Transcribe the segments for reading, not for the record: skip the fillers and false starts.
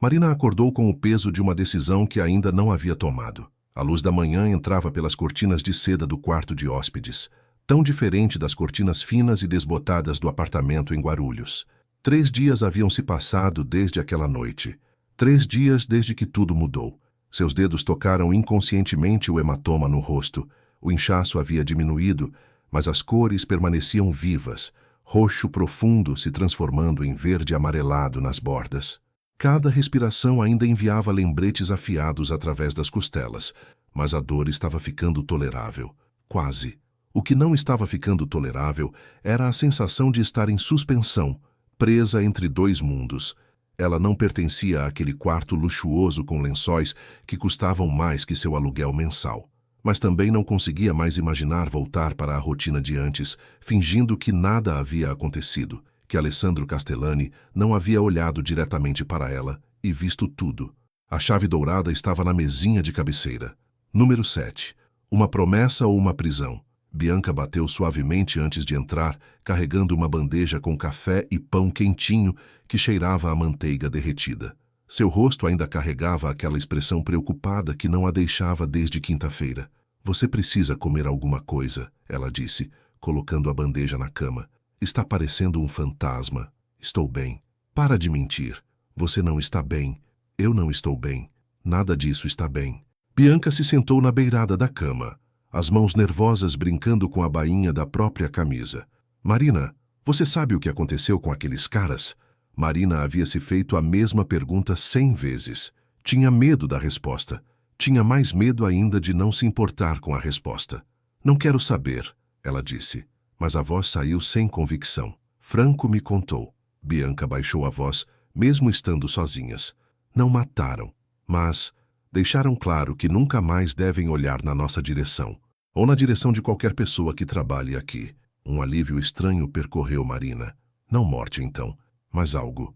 Marina acordou com o peso de uma decisão que ainda não havia tomado. A luz da manhã entrava pelas cortinas de seda do quarto de hóspedes, tão diferente das cortinas finas e desbotadas do apartamento em Guarulhos. 3 dias haviam se passado desde aquela noite. 3 dias desde que tudo mudou. Seus dedos tocaram inconscientemente o hematoma no rosto. O inchaço havia diminuído, mas as cores permaneciam vivas, roxo profundo se transformando em verde amarelado nas bordas. Cada respiração ainda enviava lembretes afiados através das costelas, mas a dor estava ficando tolerável. Quase. O que não estava ficando tolerável era a sensação de estar em suspensão, presa entre 2 mundos. Ela não pertencia àquele quarto luxuoso com lençóis que custavam mais que seu aluguel mensal. Mas também não conseguia mais imaginar voltar para a rotina de antes, fingindo que nada havia acontecido, que Alessandro Castellani não havia olhado diretamente para ela e visto tudo. A chave dourada estava na mesinha de cabeceira. Número 7. Uma promessa ou uma prisão? Bianca bateu suavemente antes de entrar, carregando uma bandeja com café e pão quentinho que cheirava a manteiga derretida. Seu rosto ainda carregava aquela expressão preocupada que não a deixava desde quinta-feira. Você precisa comer alguma coisa, ela disse, colocando a bandeja na cama. Está parecendo um fantasma. Estou bem. Para de mentir. Você não está bem. Eu não estou bem. Nada disso está bem. Bianca se sentou na beirada da cama, as mãos nervosas brincando com a bainha da própria camisa. Marina, você sabe o que aconteceu com aqueles caras? Marina havia se feito a mesma pergunta 100 vezes. Tinha medo da resposta. Tinha mais medo ainda de não se importar com a resposta. Não quero saber, ela disse. Mas a voz saiu sem convicção. Franco me contou. Bianca baixou a voz, mesmo estando sozinhas. Não mataram, mas deixaram claro que nunca mais devem olhar na nossa direção, ou na direção de qualquer pessoa que trabalhe aqui. Um alívio estranho percorreu Marina. Não morte, então, mas algo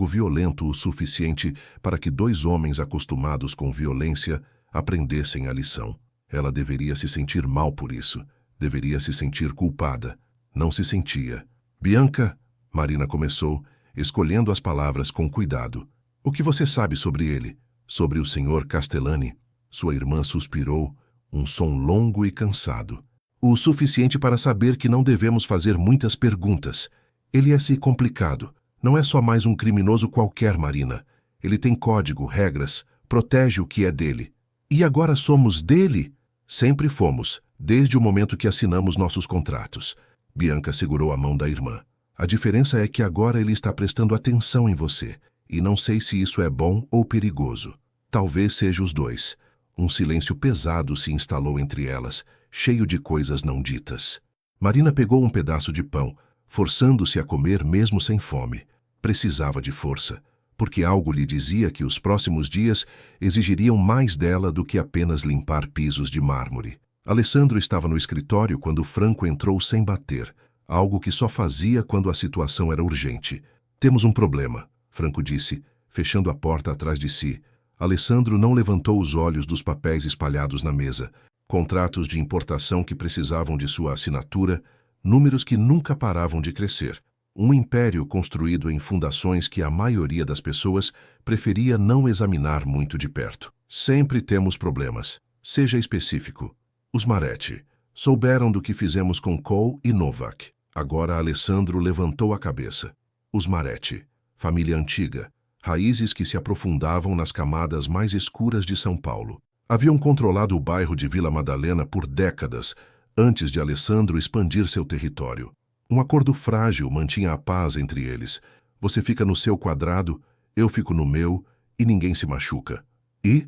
violento o suficiente para que 2 homens acostumados com violência aprendessem a lição. Ela deveria se sentir mal por isso. Deveria se sentir culpada. Não se sentia. Bianca, Marina começou, escolhendo as palavras com cuidado. O que você sabe sobre ele? Sobre o Sr. Castellani? Sua irmã suspirou, um som longo e cansado. O suficiente para saber que não devemos fazer muitas perguntas. Ele é complicado. Não é só mais um criminoso qualquer, Marina. Ele tem código, regras, protege o que é dele. E agora somos dele? Sempre fomos. Desde o momento que assinamos nossos contratos. Bianca segurou a mão da irmã. A diferença é que agora ele está prestando atenção em você, e não sei se isso é bom ou perigoso. Talvez seja os 2. Um silêncio pesado se instalou entre elas, cheio de coisas não ditas. Marina pegou um pedaço de pão, forçando-se a comer mesmo sem fome. Precisava de força, porque algo lhe dizia que os próximos dias exigiriam mais dela do que apenas limpar pisos de mármore. Alessandro estava no escritório quando Franco entrou sem bater, algo que só fazia quando a situação era urgente. Temos um problema, Franco disse, fechando a porta atrás de si. Alessandro não levantou os olhos dos papéis espalhados na mesa. Contratos de importação que precisavam de sua assinatura, números que nunca paravam de crescer. Um império construído em fundações que a maioria das pessoas preferia não examinar muito de perto. Sempre temos problemas. Seja específico. Os Maretti souberam do que fizemos com Cole e Novak. Agora Alessandro levantou a cabeça. Os Maretti, família antiga, raízes que se aprofundavam nas camadas mais escuras de São Paulo. Haviam controlado o bairro de Vila Madalena por décadas, antes de Alessandro expandir seu território. Um acordo frágil mantinha a paz entre eles. Você fica no seu quadrado, eu fico no meu, e ninguém se machuca. E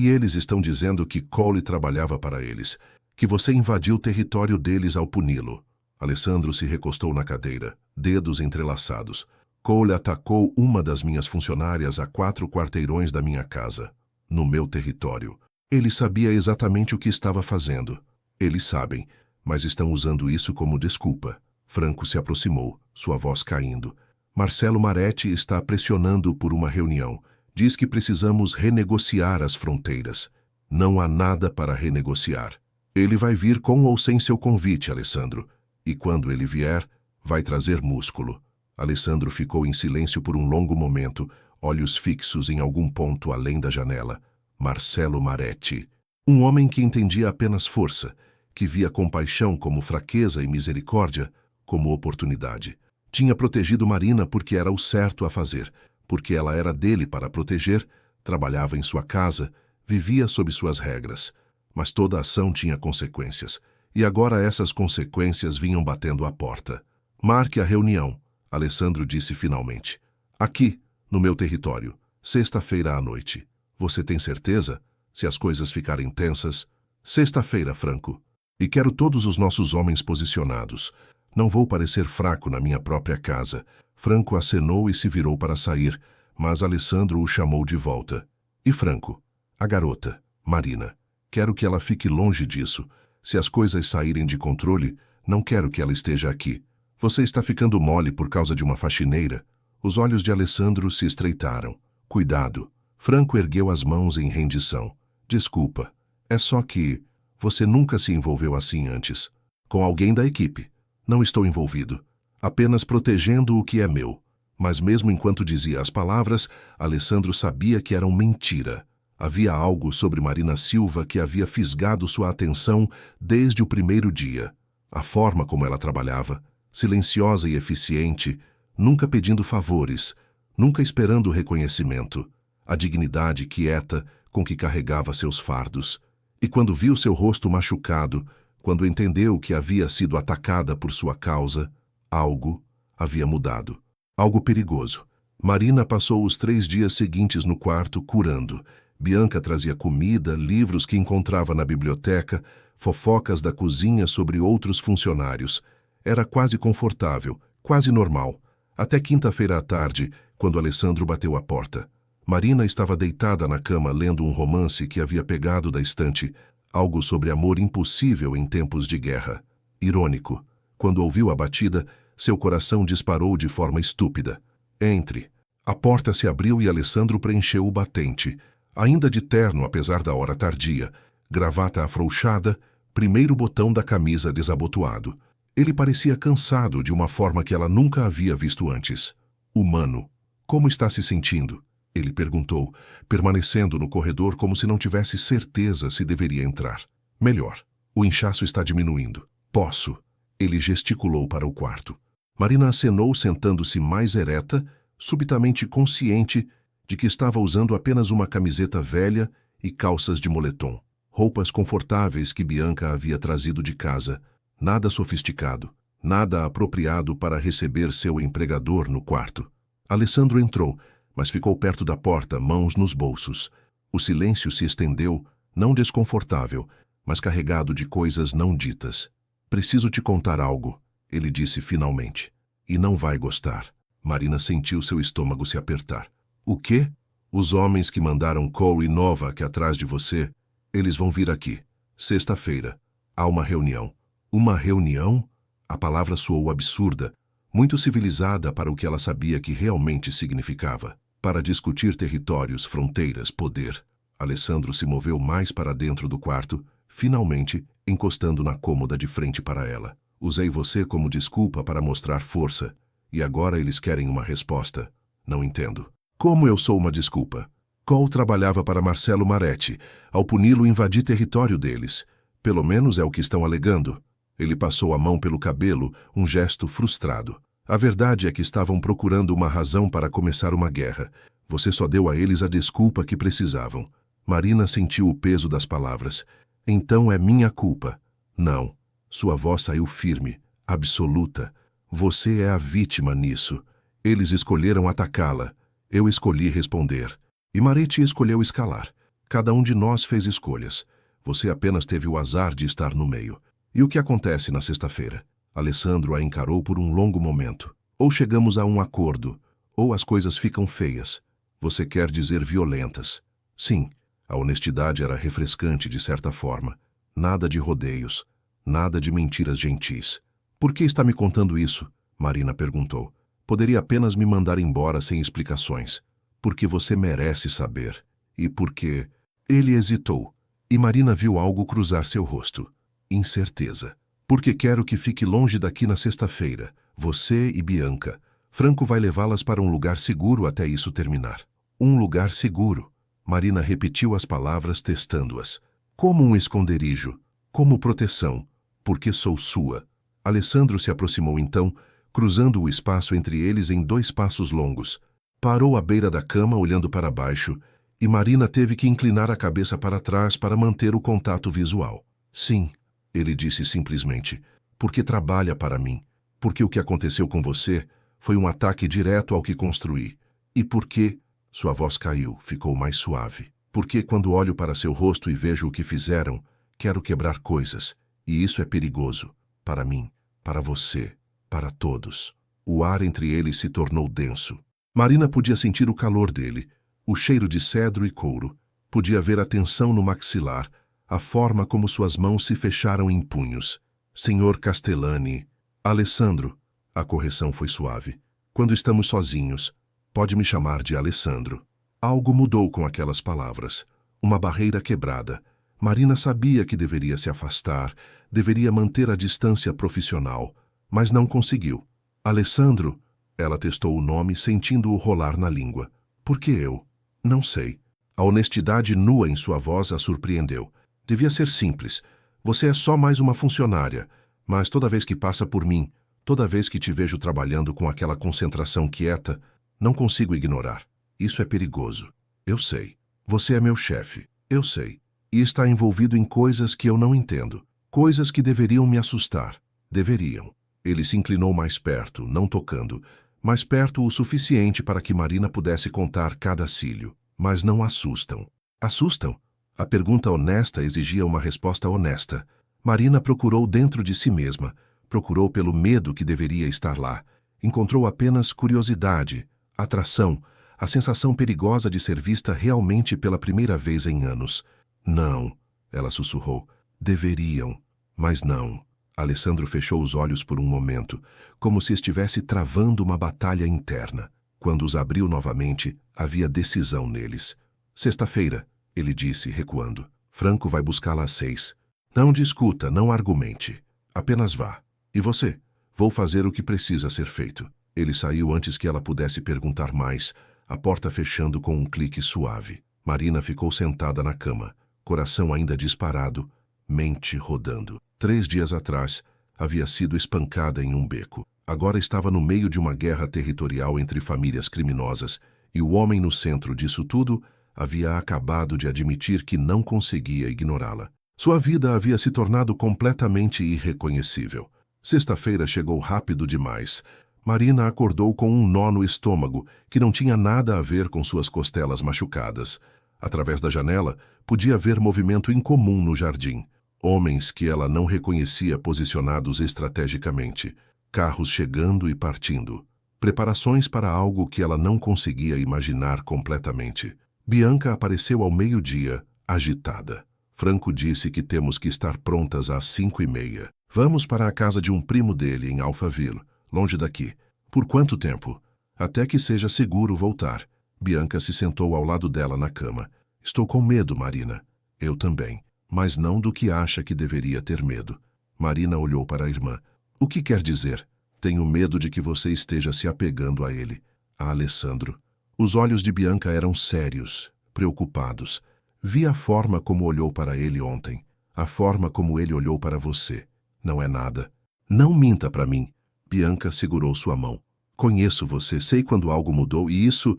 eles estão dizendo que Cole trabalhava para eles, que você invadiu o território deles ao puni-lo. Alessandro se recostou na cadeira, dedos entrelaçados. Cole atacou uma das minhas funcionárias a 4 quarteirões da minha casa, no meu território. Ele sabia exatamente o que estava fazendo. Eles sabem, mas estão usando isso como desculpa. Franco se aproximou, sua voz caindo. Marcelo Maretti está pressionando por uma reunião. Diz que precisamos renegociar as fronteiras. Não há nada para renegociar. Ele vai vir com ou sem seu convite, Alessandro. E quando ele vier, vai trazer músculo. Alessandro ficou em silêncio por um longo momento, olhos fixos em algum ponto além da janela. Marcelo Maretti. Um homem que entendia apenas força, que via compaixão como fraqueza e misericórdia como oportunidade. Tinha protegido Marina porque era o certo a fazer, porque ela era dele para proteger, trabalhava em sua casa, vivia sob suas regras. Mas toda ação tinha consequências, e agora essas consequências vinham batendo à porta. Marque a reunião, Alessandro disse finalmente. Aqui, no meu território, sexta-feira à noite. Você tem certeza? Se as coisas ficarem tensas, sexta-feira, Franco. E quero todos os nossos homens posicionados. Não vou parecer fraco na minha própria casa. Franco acenou e se virou para sair, mas Alessandro o chamou de volta. E Franco? A garota, Marina. Quero que ela fique longe disso. Se as coisas saírem de controle, não quero que ela esteja aqui. Você está ficando mole por causa de uma faxineira? Os olhos de Alessandro se estreitaram. Cuidado. Franco ergueu as mãos em rendição. Desculpa. É só que você nunca se envolveu assim antes. Com alguém da equipe. Não estou envolvido. Apenas protegendo o que é meu. Mas mesmo enquanto dizia as palavras, Alessandro sabia que eram mentira. Havia algo sobre Marina Silva que havia fisgado sua atenção desde o primeiro dia. A forma como ela trabalhava, silenciosa e eficiente, nunca pedindo favores, nunca esperando reconhecimento. A dignidade quieta com que carregava seus fardos. E quando viu seu rosto machucado, quando entendeu que havia sido atacada por sua causa, algo havia mudado. Algo perigoso. Marina passou os 3 dias seguintes no quarto curando. Bianca trazia comida, livros que encontrava na biblioteca, fofocas da cozinha sobre outros funcionários. Era quase confortável, quase normal. Até quinta-feira à tarde, quando Alessandro bateu à porta. Marina estava deitada na cama lendo um romance que havia pegado da estante, algo sobre amor impossível em tempos de guerra. Irônico. Quando ouviu a batida, seu coração disparou de forma estúpida. Entre. A porta se abriu e Alessandro preencheu o batente. Ainda de terno, apesar da hora tardia, gravata afrouxada, primeiro botão da camisa desabotoado. Ele parecia cansado de uma forma que ela nunca havia visto antes. Humano. Como está se sentindo? Ele perguntou, permanecendo no corredor como se não tivesse certeza se deveria entrar. Melhor. O inchaço está diminuindo. Posso. Ele gesticulou para o quarto. Marina acenou sentando-se mais ereta, subitamente consciente de que estava usando apenas uma camiseta velha e calças de moletom. Roupas confortáveis que Bianca havia trazido de casa. Nada sofisticado, nada apropriado para receber seu empregador no quarto. Alessandro entrou, mas ficou perto da porta, mãos nos bolsos. O silêncio se estendeu, não desconfortável, mas carregado de coisas não ditas. Preciso te contar algo, ele disse finalmente. E não vai gostar. Marina sentiu seu estômago se apertar. O quê? Os homens que mandaram Cole e Novak atrás de você, eles vão vir aqui. Sexta-feira. Há uma reunião. Uma reunião? A palavra soou absurda, muito civilizada para o que ela sabia que realmente significava. Para discutir territórios, fronteiras, poder. Alessandro se moveu mais para dentro do quarto, finalmente encostando na cômoda de frente para ela. Usei você como desculpa para mostrar força, e agora eles querem uma resposta. Não entendo. Como eu sou uma desculpa? Cole trabalhava para Marcelo Maretti, ao puni-lo invadir território deles. Pelo menos é o que estão alegando. Ele passou a mão pelo cabelo, um gesto frustrado. A verdade é que estavam procurando uma razão para começar uma guerra. Você só deu a eles a desculpa que precisavam. Marina sentiu o peso das palavras. Então é minha culpa. Não. Sua voz saiu firme, absoluta. Você é a vítima nisso. Eles escolheram atacá-la. Eu escolhi responder. E Maretti escolheu escalar. Cada um de nós fez escolhas. Você apenas teve o azar de estar no meio. E o que acontece na sexta-feira? Alessandro a encarou por um longo momento. Ou chegamos a um acordo, ou as coisas ficam feias. Você quer dizer violentas. Sim, a honestidade era refrescante de certa forma. Nada de rodeios, nada de mentiras gentis. Por que está me contando isso? Marina perguntou. Poderia apenas me mandar embora sem explicações. Porque você merece saber. E porque... Ele hesitou, e Marina viu algo cruzar seu rosto. Incerteza. Porque quero que fique longe daqui na sexta-feira. Você e Bianca. Franco vai levá-las para um lugar seguro até isso terminar. Um lugar seguro. Marina repetiu as palavras, testando-as. Como um esconderijo, como proteção, porque sou sua. Alessandro se aproximou então, cruzando o espaço entre eles em 2 passos longos. Parou à beira da cama, olhando para baixo, e Marina teve que inclinar a cabeça para trás para manter o contato visual. Sim, ele disse simplesmente, porque trabalha para mim, porque o que aconteceu com você foi um ataque direto ao que construí, e porque... Sua voz caiu, ficou mais suave. Porque quando olho para seu rosto e vejo o que fizeram, quero quebrar coisas, e isso é perigoso, para mim, para você, para todos. O ar entre eles se tornou denso. Marina podia sentir o calor dele, o cheiro de cedro e couro. Podia ver a tensão no maxilar, a forma como suas mãos se fecharam em punhos. Senhor Castellani... Alessandro. A correção foi suave. Quando estamos sozinhos, pode me chamar de Alessandro. Algo mudou com aquelas palavras. Uma barreira quebrada. Marina sabia que deveria se afastar, deveria manter a distância profissional, mas não conseguiu. Alessandro? Ela testou o nome, sentindo-o rolar na língua. Por que eu? Não sei. A honestidade nua em sua voz a surpreendeu. Devia ser simples. Você é só mais uma funcionária, mas toda vez que passa por mim, toda vez que te vejo trabalhando com aquela concentração quieta, não consigo ignorar. Isso é perigoso. Eu sei. Você é meu chefe. Eu sei. E está envolvido em coisas que eu não entendo. Coisas que deveriam me assustar. Deveriam. Ele se inclinou mais perto, não tocando, mais perto o suficiente para que Marina pudesse contar cada cílio. Mas não assustam. Assustam? A pergunta honesta exigia uma resposta honesta. Marina procurou dentro de si mesma, procurou pelo medo que deveria estar lá. Encontrou apenas curiosidade, atração, a sensação perigosa de ser vista realmente pela primeira vez em anos. Não, ela sussurrou. Deveriam, mas não. Alessandro fechou os olhos por um momento, como se estivesse travando uma batalha interna. Quando os abriu novamente, havia decisão neles. Sexta-feira, ele disse, recuando. Franco vai buscá-la às 6. Não discuta, não argumente. Apenas vá. E você? Vou fazer o que precisa ser feito. Ele saiu antes que ela pudesse perguntar mais, a porta fechando com um clique suave. Marina ficou sentada na cama, coração ainda disparado, mente rodando. 3 dias atrás, havia sido espancada em um beco. Agora estava no meio de uma guerra territorial entre famílias criminosas, e o homem no centro disso tudo havia acabado de admitir que não conseguia ignorá-la. Sua vida havia se tornado completamente irreconhecível. Sexta-feira chegou rápido demais. Marina acordou com um nó no estômago, que não tinha nada a ver com suas costelas machucadas. Através da janela, podia ver movimento incomum no jardim. Homens que ela não reconhecia posicionados estrategicamente. Carros chegando e partindo. Preparações para algo que ela não conseguia imaginar completamente. Bianca apareceu ao meio-dia, agitada. Franco disse que temos que estar prontas às 5:30. Vamos para a casa de um primo dele em Alphaville, longe daqui. Por quanto tempo? Até que seja seguro voltar. Bianca se sentou ao lado dela na cama. Estou com medo, Marina. Eu também. Mas não do que acha que deveria ter medo. Marina olhou para a irmã. O que quer dizer? Tenho medo de que você esteja se apegando a ele. A Alessandro. Os olhos de Bianca eram sérios, preocupados. Vi a forma como olhou para ele ontem. A forma como ele olhou para você. Não é nada. Não minta para mim. Bianca segurou sua mão. Conheço você, sei quando algo mudou e isso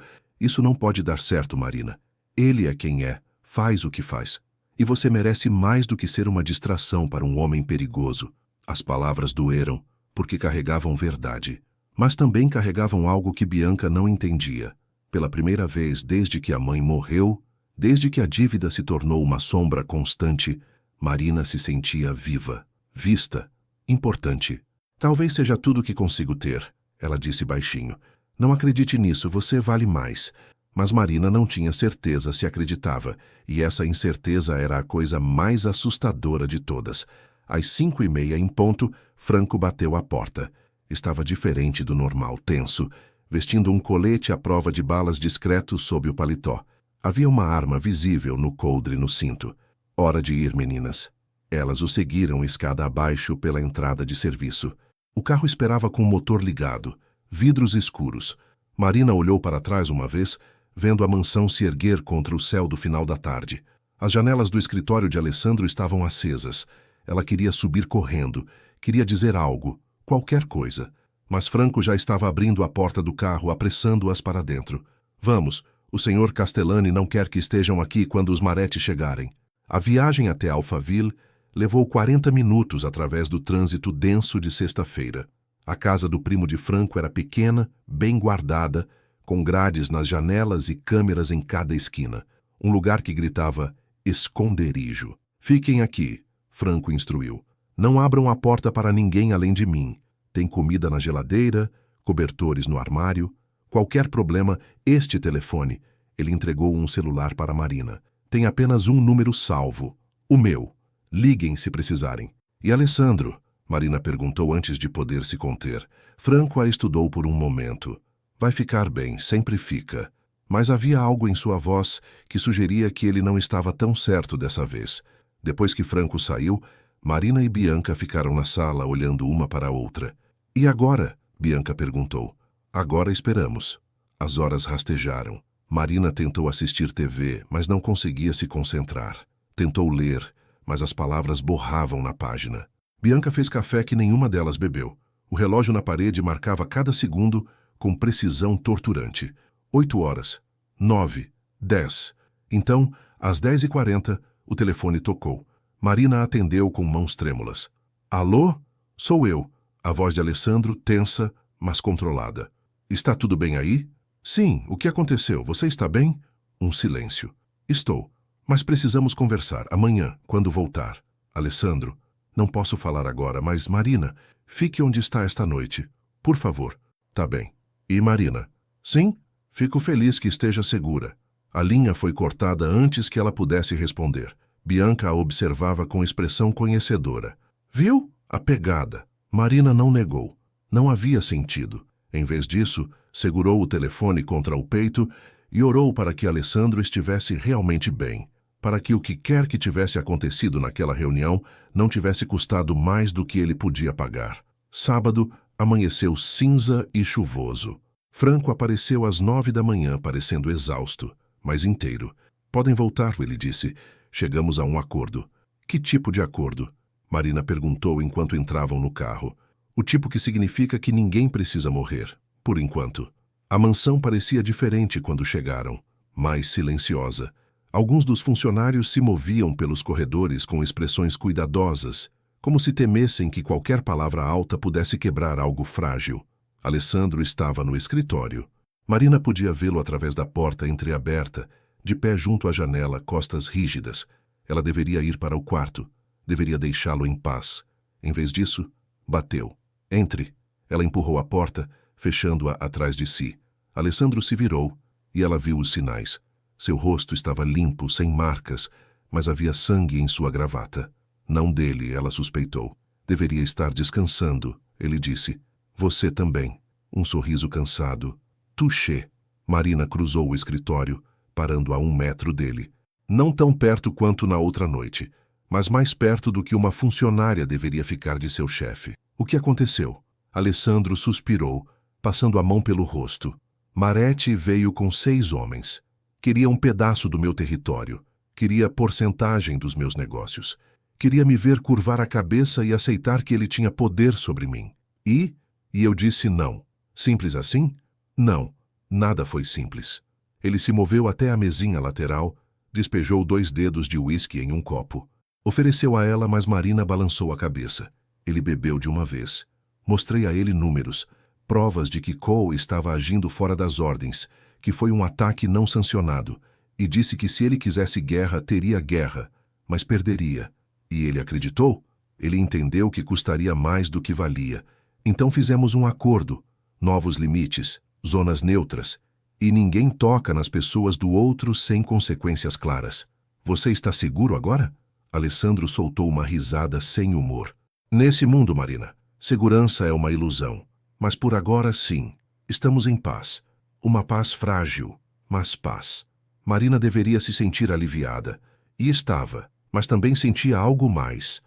não pode dar certo, Marina. Ele é quem é, faz o que faz. E você merece mais do que ser uma distração para um homem perigoso. As palavras doeram, porque carregavam verdade. Mas também carregavam algo que Bianca não entendia. Pela primeira vez desde que a mãe morreu, desde que a dívida se tornou uma sombra constante, Marina se sentia viva, vista, importante. Talvez seja tudo o que consigo ter, ela disse baixinho. Não acredite nisso, você vale mais. Mas Marina não tinha certeza se acreditava, e essa incerteza era a coisa mais assustadora de todas. Às 5:30 em ponto, Franco bateu à porta. Estava diferente do normal, tenso, vestindo um colete à prova de balas discreto sob o paletó. Havia uma arma visível no coldre no cinto. Hora de ir, meninas. Elas o seguiram escada abaixo pela entrada de serviço. O carro esperava com o motor ligado, vidros escuros. Marina olhou para trás uma vez, vendo a mansão se erguer contra o céu do final da tarde. As janelas do escritório de Alessandro estavam acesas. Ela queria subir correndo, queria dizer algo, qualquer coisa. Mas Franco já estava abrindo a porta do carro, apressando-as para dentro. Vamos, o senhor Castellani não quer que estejam aqui quando os Maretti chegarem. A viagem até Alphaville levou 40 minutos através do trânsito denso de sexta-feira. A casa do primo de Franco era pequena, bem guardada, com grades nas janelas e câmeras em cada esquina. Um lugar que gritava esconderijo. Fiquem aqui, Franco instruiu. Não abram a porta para ninguém além de mim. Tem comida na geladeira, cobertores no armário. Qualquer problema, este telefone. Ele entregou um celular para Marina. Tem apenas um número salvo, o meu. Liguem se precisarem. E Alessandro? Marina perguntou antes de poder se conter. Franco a estudou por um momento. Vai ficar bem, sempre fica. Mas havia algo em sua voz que sugeria que ele não estava tão certo dessa vez. Depois que Franco saiu, Marina e Bianca ficaram na sala olhando uma para a outra. E agora? Bianca perguntou. Agora esperamos. As horas rastejaram. Marina tentou assistir TV, mas não conseguia se concentrar. Tentou ler, mas as palavras borravam na página. Bianca fez café que nenhuma delas bebeu. O relógio na parede marcava cada segundo com precisão torturante. 8 horas. 9. 10. Então, às 10h40, o telefone tocou. Marina atendeu com mãos trêmulas. Alô? Sou eu. A voz de Alessandro, tensa, mas controlada. Está tudo bem aí? Sim, o que aconteceu? Você está bem? Um silêncio. Estou. Mas precisamos conversar, amanhã, quando voltar. Alessandro, não posso falar agora, mas Marina, fique onde está esta noite. Por favor. Tá bem. E Marina? Sim? Fico feliz que esteja segura. A linha foi cortada antes que ela pudesse responder. Bianca a observava com expressão conhecedora. Viu? A pegada. Marina não negou. Não havia sentido. Em vez disso, segurou o telefone contra o peito e orou para que Alessandro estivesse realmente bem, para que o que quer que tivesse acontecido naquela reunião não tivesse custado mais do que ele podia pagar. Sábado, amanheceu cinza e chuvoso. Franco apareceu às 9h, parecendo exausto, mas inteiro. Podem voltar, ele disse. Chegamos a um acordo. Que tipo de acordo? Marina perguntou enquanto entravam no carro. O tipo que significa que ninguém precisa morrer, por enquanto. A mansão parecia diferente quando chegaram, mais silenciosa. Alguns dos funcionários se moviam pelos corredores com expressões cuidadosas, como se temessem que qualquer palavra alta pudesse quebrar algo frágil. Alessandro estava no escritório. Marina podia vê-lo através da porta entreaberta, de pé junto à janela, costas rígidas. Ela deveria ir para o quarto, deveria deixá-lo em paz. Em vez disso, bateu. Entre. Ela empurrou a porta, fechando-a atrás de si. Alessandro se virou, e ela viu os sinais. Seu rosto estava limpo, sem marcas, mas havia sangue em sua gravata. Não dele, ela suspeitou. Deveria estar descansando, ele disse. Você também. Um sorriso cansado. Touché. Marina cruzou o escritório, parando a 1 metro dele. Não tão perto quanto na outra noite, mas mais perto do que uma funcionária deveria ficar de seu chefe. O que aconteceu? Alessandro suspirou, passando a mão pelo rosto. Maretti veio com 6 homens. Queria um pedaço do meu território. Queria porcentagem dos meus negócios. Queria me ver curvar a cabeça e aceitar que ele tinha poder sobre mim. E eu disse não. Simples assim? Não. Nada foi simples. Ele se moveu até a mesinha lateral, despejou 2 dedos de uísque em um copo. Ofereceu a ela, mas Marina balançou a cabeça. Ele bebeu de uma vez. Mostrei a ele números, provas de que Cole estava agindo fora das ordens, que foi um ataque não sancionado, e disse que se ele quisesse guerra, teria guerra, mas perderia. E ele acreditou? Ele entendeu que custaria mais do que valia. Então fizemos um acordo, novos limites, zonas neutras, e ninguém toca nas pessoas do outro sem consequências claras. Você está seguro agora? Alessandro soltou uma risada sem humor. Nesse mundo, Marina, segurança é uma ilusão. Mas por agora, sim, estamos em paz. Uma paz frágil, mas paz. Marina deveria se sentir aliviada. E estava, mas também sentia algo mais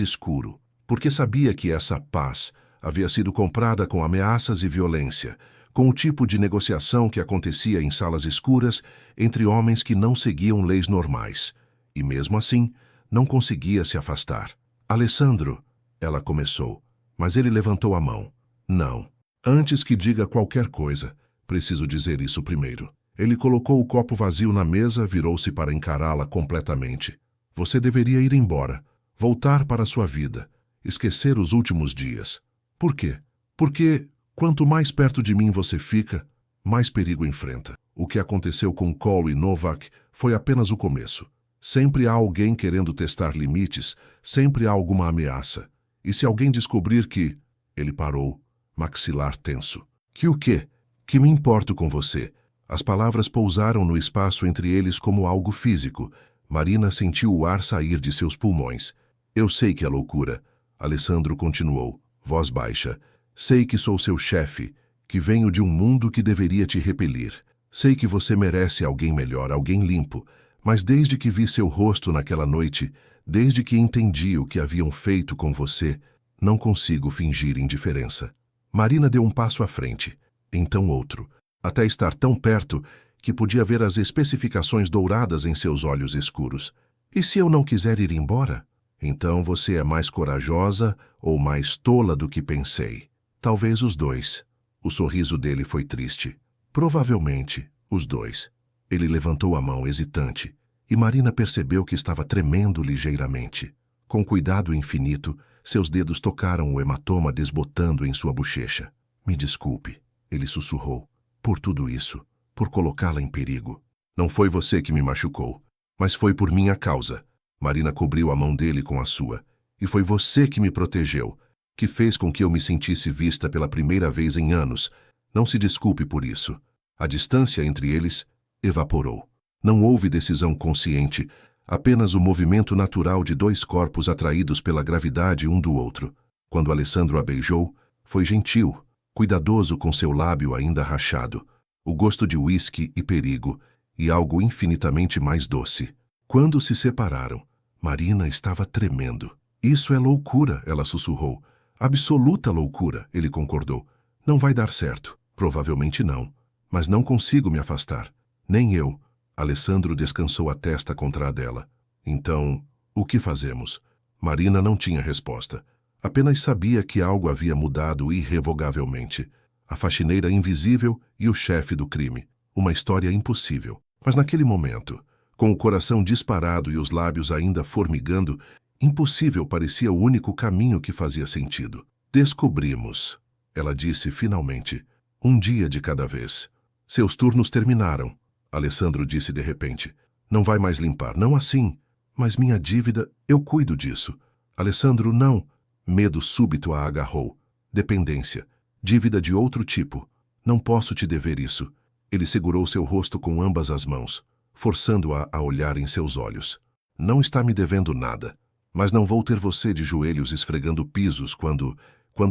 escuro, porque sabia que essa paz havia sido comprada com ameaças e violência, com o tipo de negociação que acontecia em salas escuras entre homens que não seguiam leis normais. E mesmo assim, não conseguia se afastar. Alessandro, ela começou, mas ele levantou a mão. Não. Antes que diga qualquer coisa, preciso dizer isso primeiro. Ele colocou o copo vazio na mesa, virou-se para encará-la completamente. Você deveria ir embora, voltar para a sua vida, esquecer os últimos dias. Por quê? Porque, quanto mais perto de mim você fica, mais perigo enfrenta. O que aconteceu com Cole e Novak foi apenas o começo. Sempre há alguém querendo testar limites, sempre há alguma ameaça. E se alguém descobrir que... Ele parou, maxilar tenso. Que o quê? Que me importo com você? As palavras pousaram no espaço entre eles como algo físico. Marina sentiu o ar sair de seus pulmões. Eu sei que é loucura. Alessandro continuou, voz baixa. Sei que sou seu chefe, que venho de um mundo que deveria te repelir. Sei que você merece alguém melhor, alguém limpo. Mas desde que vi seu rosto naquela noite, desde que entendi o que haviam feito com você, não consigo fingir indiferença. Marina deu um passo à frente, então outro, até estar tão perto que podia ver as especificações douradas em seus olhos escuros. E se eu não quiser ir embora? Então você é mais corajosa ou mais tola do que pensei. Talvez os dois. O sorriso dele foi triste. Provavelmente, os dois. Ele levantou a mão hesitante, e Marina percebeu que estava tremendo ligeiramente. Com cuidado infinito, seus dedos tocaram o hematoma desbotando em sua bochecha. Me desculpe, ele sussurrou, por tudo isso, por colocá-la em perigo. Não foi você que me machucou, mas foi por minha causa. Marina cobriu a mão dele com a sua. E foi você que me protegeu, que fez com que eu me sentisse vista pela primeira vez em anos. Não se desculpe por isso. A distância entre eles evaporou. Não houve decisão consciente, apenas o movimento natural de dois corpos atraídos pela gravidade um do outro. Quando Alessandro a beijou, foi gentil, cuidadoso com seu lábio ainda rachado, o gosto de uísque e perigo, e algo infinitamente mais doce. Quando se separaram, Marina estava tremendo. Isso é loucura, ela sussurrou. Absoluta loucura, ele concordou. Não vai dar certo. Provavelmente não. Mas não consigo me afastar. Nem eu. Alessandro descansou a testa contra a dela. Então, o que fazemos? Marina não tinha resposta. Apenas sabia que algo havia mudado irrevogavelmente. A faxineira invisível e o chefe do crime. Uma história impossível. Mas naquele momento, com o coração disparado e os lábios ainda formigando, impossível parecia o único caminho que fazia sentido. Descobrimos, ela disse finalmente, um dia de cada vez. Seus turnos terminaram. Alessandro disse de repente. Não vai mais limpar, não assim. Mas minha dívida, eu cuido disso. Alessandro, não. Medo súbito a agarrou. Dependência. Dívida de outro tipo. Não posso te dever isso. Ele segurou seu rosto com ambas as mãos, forçando-a a olhar em seus olhos. Não está me devendo nada. Mas não vou ter você de joelhos esfregando pisos quando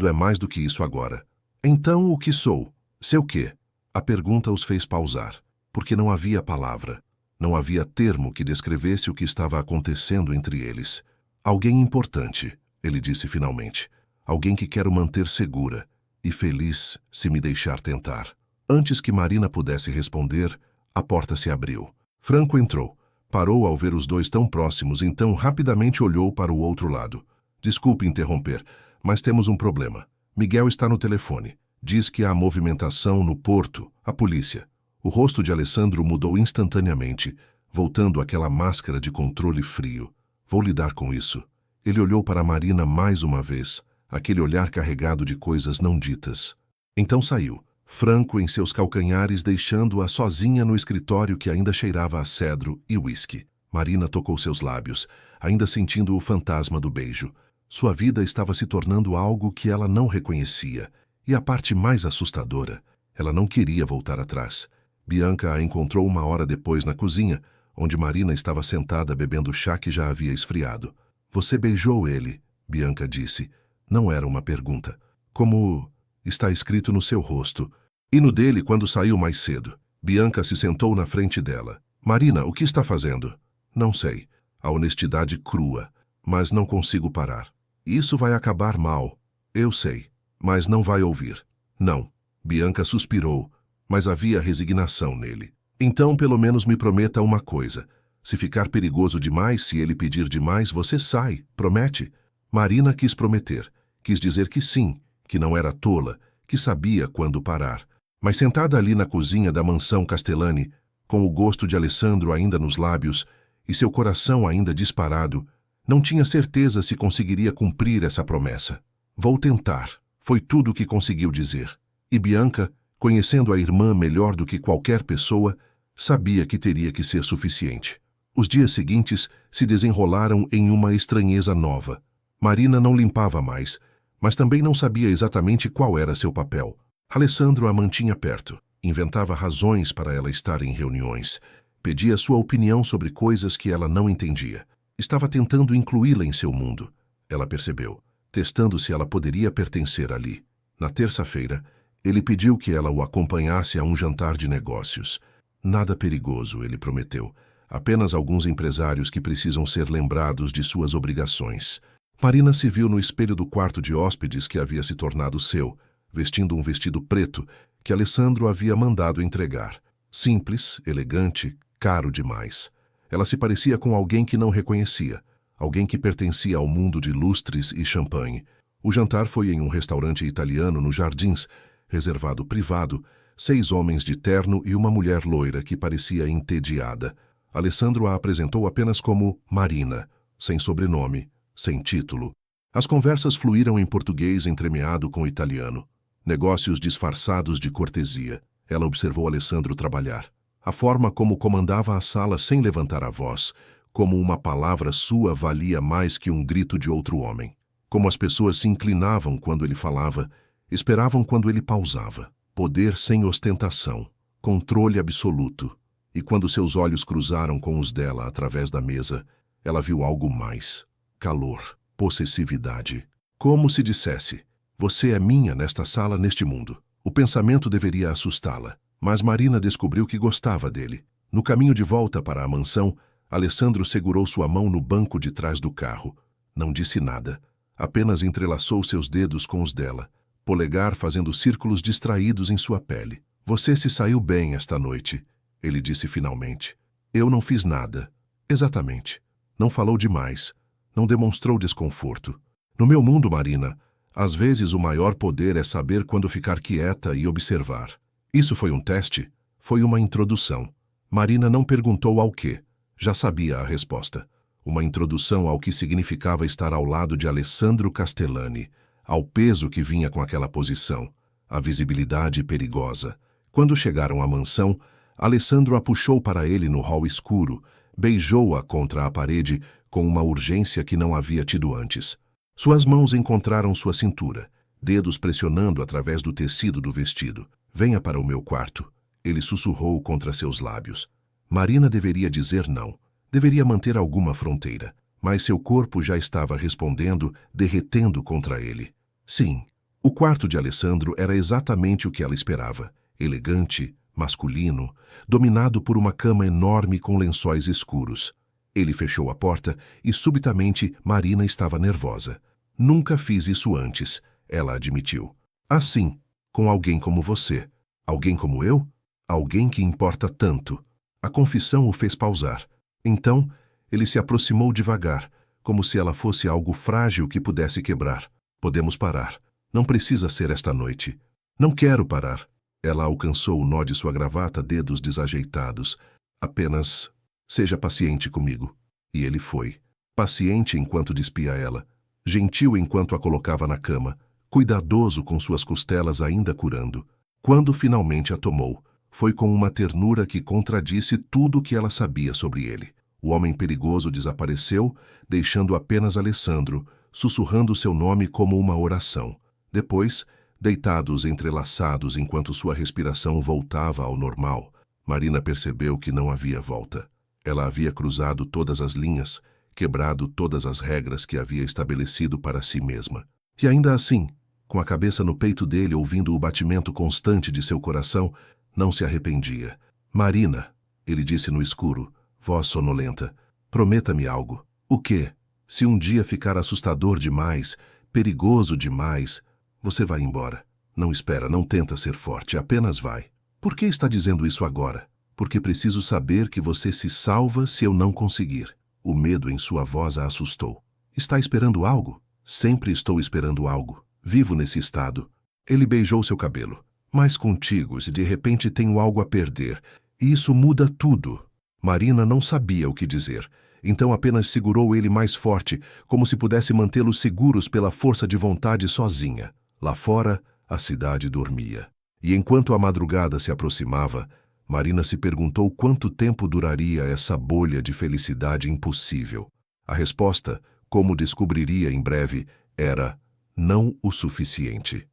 é mais do que isso agora. Então o que sou? Seu quê? A pergunta os fez pausar. Porque não havia palavra, não havia termo que descrevesse o que estava acontecendo entre eles. Alguém importante, ele disse finalmente. Alguém que quero manter segura e feliz se me deixar tentar. Antes que Marina pudesse responder, a porta se abriu. Franco entrou. Parou ao ver os dois tão próximos, então rapidamente olhou para o outro lado. Desculpe interromper, mas temos um problema. Miguel está no telefone. Diz que há movimentação no porto, a polícia. O rosto de Alessandro mudou instantaneamente, voltando àquela máscara de controle frio. Vou lidar com isso. Ele olhou para Marina mais uma vez, aquele olhar carregado de coisas não ditas. Então saiu, Franco em seus calcanhares, deixando-a sozinha no escritório que ainda cheirava a cedro e uísque. Marina tocou seus lábios, ainda sentindo o fantasma do beijo. Sua vida estava se tornando algo que ela não reconhecia. E a parte mais assustadora, ela não queria voltar atrás. Bianca a encontrou uma hora depois na cozinha, onde Marina estava sentada bebendo chá que já havia esfriado. Você beijou ele, Bianca disse. Não era uma pergunta. Como está escrito no seu rosto. E no dele quando saiu mais cedo. Bianca se sentou na frente dela. Marina, o que está fazendo? Não sei. A honestidade crua. Mas não consigo parar. Isso vai acabar mal. Eu sei. Mas não vai ouvir. Não. Bianca suspirou, mas havia resignação nele. Então, pelo menos me prometa uma coisa. Se ficar perigoso demais, se ele pedir demais, você sai, promete? Marina quis prometer. Quis dizer que sim, que não era tola, que sabia quando parar. Mas sentada ali na cozinha da mansão Castellani, com o gosto de Alessandro ainda nos lábios e seu coração ainda disparado, não tinha certeza se conseguiria cumprir essa promessa. Vou tentar, foi tudo o que conseguiu dizer. E Bianca, conhecendo a irmã melhor do que qualquer pessoa, sabia que teria que ser suficiente. Os dias seguintes se desenrolaram em uma estranheza nova. Marina não limpava mais, mas também não sabia exatamente qual era seu papel. Alessandro a mantinha perto, inventava razões para ela estar em reuniões, pedia sua opinião sobre coisas que ela não entendia. Estava tentando incluí-la em seu mundo. Ela percebeu, testando se ela poderia pertencer ali. Na terça-feira, ele pediu que ela o acompanhasse a um jantar de negócios. Nada perigoso, ele prometeu. Apenas alguns empresários que precisam ser lembrados de suas obrigações. Marina se viu no espelho do quarto de hóspedes que havia se tornado seu, vestindo um vestido preto que Alessandro havia mandado entregar. Simples, elegante, caro demais. Ela se parecia com alguém que não reconhecia, alguém que pertencia ao mundo de lustres e champanhe. O jantar foi em um restaurante italiano nos Jardins, reservado privado, 6 homens de terno e uma mulher loira que parecia entediada. Alessandro a apresentou apenas como Marina, sem sobrenome, sem título. As conversas fluíram em português entremeado com italiano. Negócios disfarçados de cortesia. Ela observou Alessandro trabalhar. A forma como comandava a sala sem levantar a voz, como uma palavra sua valia mais que um grito de outro homem. Como as pessoas se inclinavam quando ele falava, esperavam quando ele pausava. Poder sem ostentação, controle absoluto. E quando seus olhos cruzaram com os dela através da mesa, ela viu algo mais. Calor, possessividade. Como se dissesse, você é minha nesta sala, neste mundo. O pensamento deveria assustá-la, mas Marina descobriu que gostava dele. No caminho de volta para a mansão, Alessandro segurou sua mão no banco de trás do carro. Não disse nada, apenas entrelaçou seus dedos com os dela, polegar fazendo círculos distraídos em sua pele. Você se saiu bem esta noite, ele disse finalmente. Eu não fiz nada. Exatamente. Não falou demais. Não demonstrou desconforto. No meu mundo, Marina, às vezes o maior poder é saber quando ficar quieta e observar. Isso foi um teste? Foi uma introdução. Marina não perguntou ao quê. Já sabia a resposta. Uma introdução ao que significava estar ao lado de Alessandro Castellani, ao peso que vinha com aquela posição, a visibilidade perigosa. Quando chegaram à mansão, Alessandro a puxou para ele no hall escuro, beijou-a contra a parede com uma urgência que não havia tido antes. Suas mãos encontraram sua cintura, dedos pressionando através do tecido do vestido. Venha para o meu quarto, ele sussurrou contra seus lábios. Marina deveria dizer não, deveria manter alguma fronteira, mas seu corpo já estava respondendo, derretendo contra ele. Sim, o quarto de Alessandro era exatamente o que ela esperava, elegante, masculino, dominado por uma cama enorme com lençóis escuros. Ele fechou a porta e, subitamente, Marina estava nervosa. Nunca fiz isso antes, ela admitiu. Assim, com alguém como você. Alguém como eu? Alguém que importa tanto. A confissão o fez pausar. Então, ele se aproximou devagar, como se ela fosse algo frágil que pudesse quebrar. Podemos parar. Não precisa ser esta noite. Não quero parar. Ela alcançou o nó de sua gravata, dedos desajeitados. Apenas, seja paciente comigo. E ele foi. Paciente enquanto despia ela. Gentil enquanto a colocava na cama. Cuidadoso com suas costelas ainda curando. Quando finalmente a tomou, foi com uma ternura que contradisse tudo o que ela sabia sobre ele. O homem perigoso desapareceu, deixando apenas Alessandro, sussurrando seu nome como uma oração. Depois, deitados entrelaçados enquanto sua respiração voltava ao normal, Marina percebeu que não havia volta. Ela havia cruzado todas as linhas, quebrado todas as regras que havia estabelecido para si mesma. E ainda assim, com a cabeça no peito dele ouvindo o batimento constante de seu coração, não se arrependia. Marina, ele disse no escuro, voz sonolenta, prometa-me algo. O quê? Se um dia ficar assustador demais, perigoso demais, você vai embora. Não espera, não tenta ser forte, apenas vai. Por que está dizendo isso agora? Porque preciso saber que você se salva se eu não conseguir. O medo em sua voz a assustou. Está esperando algo? Sempre estou esperando algo. Vivo nesse estado. Ele beijou seu cabelo. Mas contigo, se de repente tenho algo a perder, e isso muda tudo. Marina não sabia o que dizer, então apenas segurou ele mais forte, como se pudesse mantê-los seguros pela força de vontade sozinha. Lá fora, a cidade dormia. E enquanto a madrugada se aproximava, Marina se perguntou quanto tempo duraria essa bolha de felicidade impossível. A resposta, como descobriria em breve, era não o suficiente.